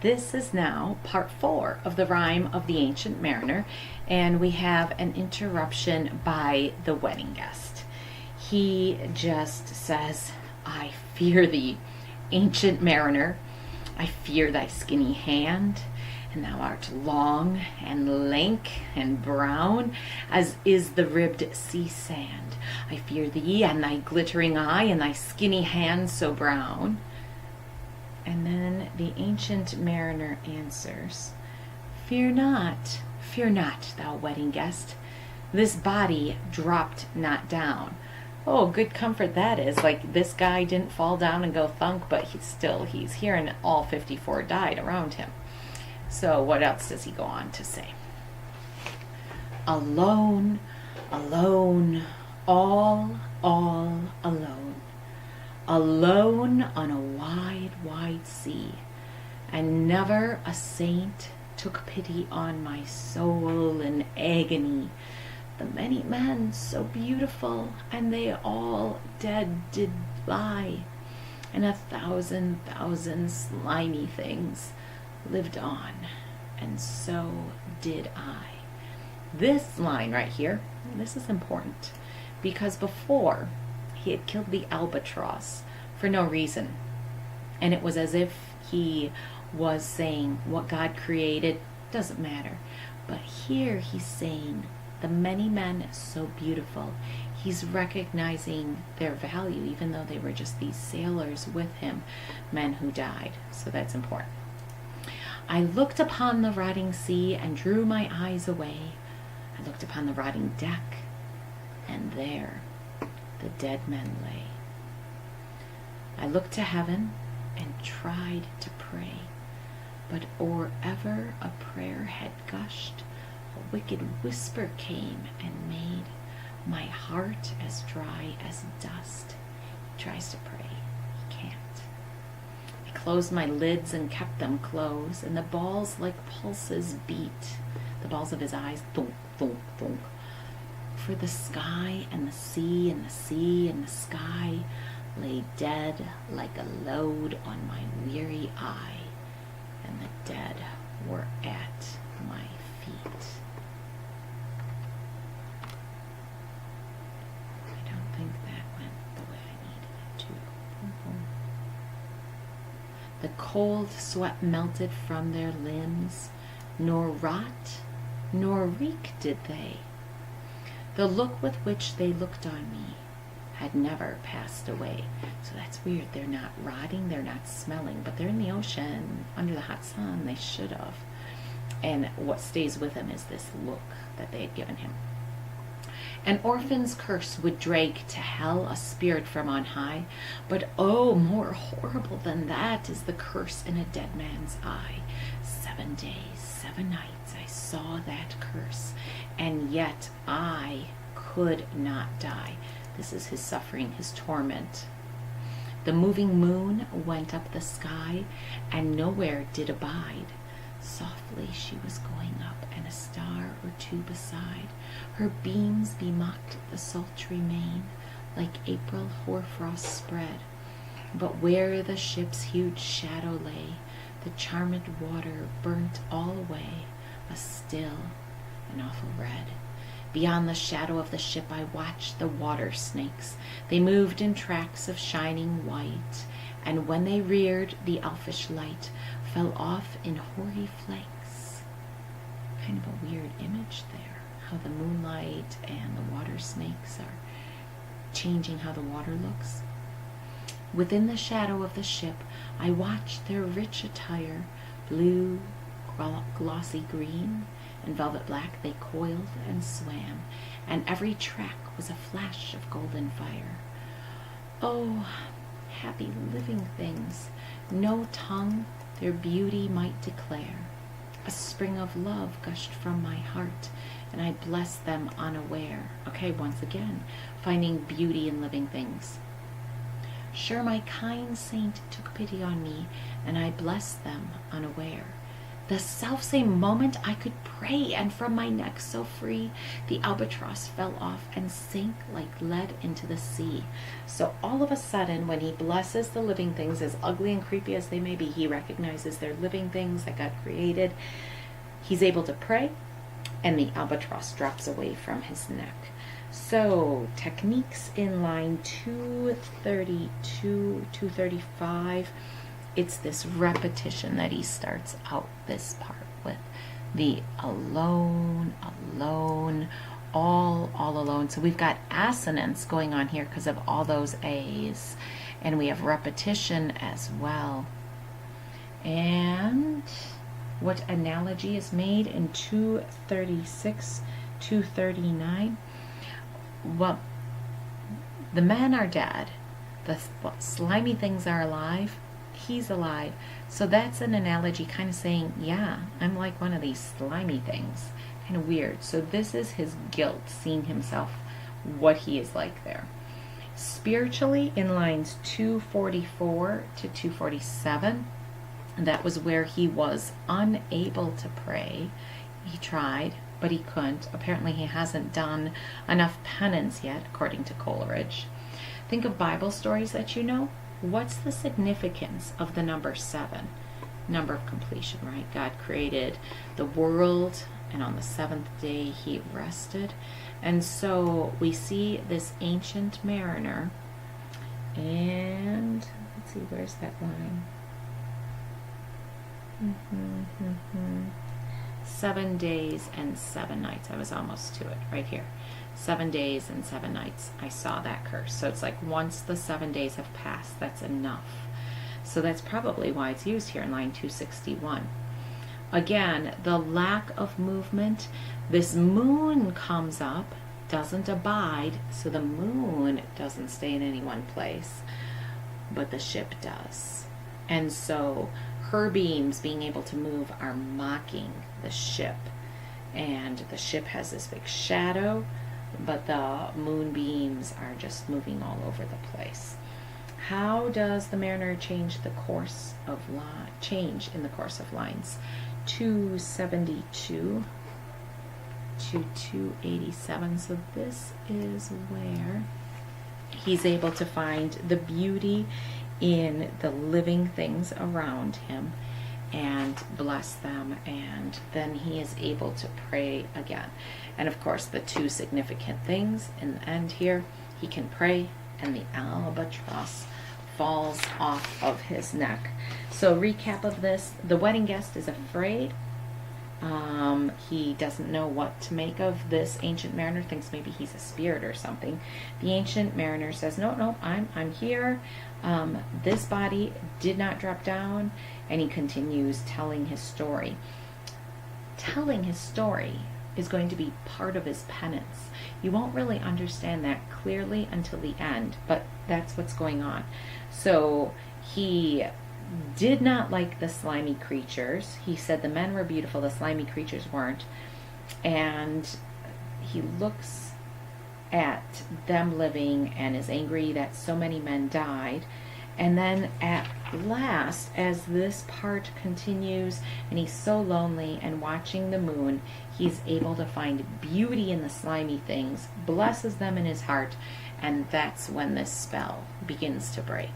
This is now part 4 of the Rime of the Ancient Mariner, and we have an interruption by the wedding guest. He just says, I fear thee, ancient mariner, I fear thy skinny hand, and thou art long and lank and brown as is the ribbed sea sand. I fear thee and thy glittering eye and thy skinny hand so brown. And then the ancient mariner answers, fear not, thou wedding guest. This body dropped not down. Oh, good comfort that is. Like, this guy didn't fall down and go thunk, but he's here, and all 54 died around him. So what else does he go on to say? Alone, alone, all alone. Alone on a wide, wide sea, and never a saint took pity on my soul in agony. The many men so beautiful, and they all dead did lie, and 1,000 slimy things lived on, and so did I. This line right here, this is important, because before he had killed the albatross for no reason. And it was as if he was saying what God created doesn't matter. But here he's saying the many men so beautiful. He's recognizing their value, even though they were just these sailors with him, men who died. So that's important. I looked upon the rotting sea and drew my eyes away. I looked upon the rotting deck, and there the dead men lay. I looked to heaven and tried to pray, but or ever a prayer had gushed, a wicked whisper came and made my heart as dry as dust. He tries to pray, he can't. I closed my lids and kept them closed, and the balls like pulses beat, the balls of his eyes, thunk, thunk, thunk. For the sky and the sea and the sea and the sky lay dead like a load on my weary eye, and the dead were at my feet. I don't think that went the way I needed it to. The cold sweat melted from their limbs, nor rot nor reek did they. The look with which they looked on me had never passed away. So that's weird. They're not rotting, they're not smelling, but they're in the ocean under the hot sun. They should have. And what stays with them is this look that they had given him. An orphan's curse would drag to hell a spirit from on high, but oh, more horrible than that is the curse in a dead man's eye. 7 days, 7 nights I saw that curse, and yet I could not die. This is his suffering, his torment. The moving moon went up the sky, and nowhere did abide. Softly she was going up, and a star or two beside. Her beams bemocked the sultry main, like April hoarfrost spread. But where the ship's huge shadow lay, the charmed water burnt all away, a still and awful red. Beyond the shadow of the ship I watched the water snakes. They moved in tracks of shining white, and when they reared, the elfish light fell off in hoary flakes. Kind of a weird image there, how the moonlight and the water snakes are changing how the water looks. Within the shadow of the ship I watched their rich attire, blue, glossy green, and velvet black. They coiled and swam, and every track was a flash of golden fire. Oh, happy living things, no tongue their beauty might declare. A spring of love gushed from my heart, and I blessed them unaware. Okay, once again, finding beauty in living things. Sure, my kind saint took pity on me, and I blessed them unaware. The selfsame moment I could pray, and from my neck so free, the albatross fell off and sank like lead into the sea. So all of a sudden, when he blesses the living things, as ugly and creepy as they may be, he recognizes they're living things that God created. He's able to pray, and the albatross drops away from his neck. So techniques in line 232, 235. It's this repetition that he starts out this part with. The alone, alone, all alone. So we've got assonance going on here because of all those A's. And we have repetition as well. And what analogy is made in 236, 239? Well, the men are dead. The slimy things are alive. He's alive. So that's an analogy kind of saying, yeah, I'm like one of these slimy things. Kind of weird. So this is his guilt, seeing himself, what he is like there. Spiritually, in lines 244 to 247, that was where he was unable to pray. He tried, but he couldn't. Apparently he hasn't done enough penance yet, according to Coleridge. Think of Bible stories that you know. What's the significance of the number 7? Number of completion, right? God created the world, and on the 7th day he rested. And so we see this ancient mariner, and let's see, where's that line? 7 days and 7 nights. I was almost to it right here. 7 days and 7 nights. I saw that curse. So it's like once the 7 days have passed, that's enough. So that's probably why it's used here in line 261. Again, the lack of movement. This moon comes up, doesn't abide, so the moon doesn't stay in any one place, but the ship does. And so her beams being able to move are mocking the ship. And the ship has this big shadow, but the moonbeams are just moving all over the place. How does the mariner change the course of change in the course of lines 272 to 287? So this is where he's able to find the beauty in the living things around him and bless them, and then he is able to pray again. And of course, the two significant things in the end here, he can pray and the albatross falls off of his neck. So recap of this: the wedding guest is afraid. He doesn't know what to make of this ancient mariner, thinks maybe he's a spirit or something. The ancient mariner says, no, I'm here. This body did not drop down. And he continues telling his story. Telling his story is going to be part of his penance. You won't really understand that clearly until the end, but that's what's going on. So he did not like the slimy creatures. He said the men were beautiful, the slimy creatures weren't. And he looks at them living and is angry that so many men died. And then at last, as this part continues and he's so lonely and watching the moon, he's able to find beauty in the slimy things, blesses them in his heart, and that's when this spell begins to break.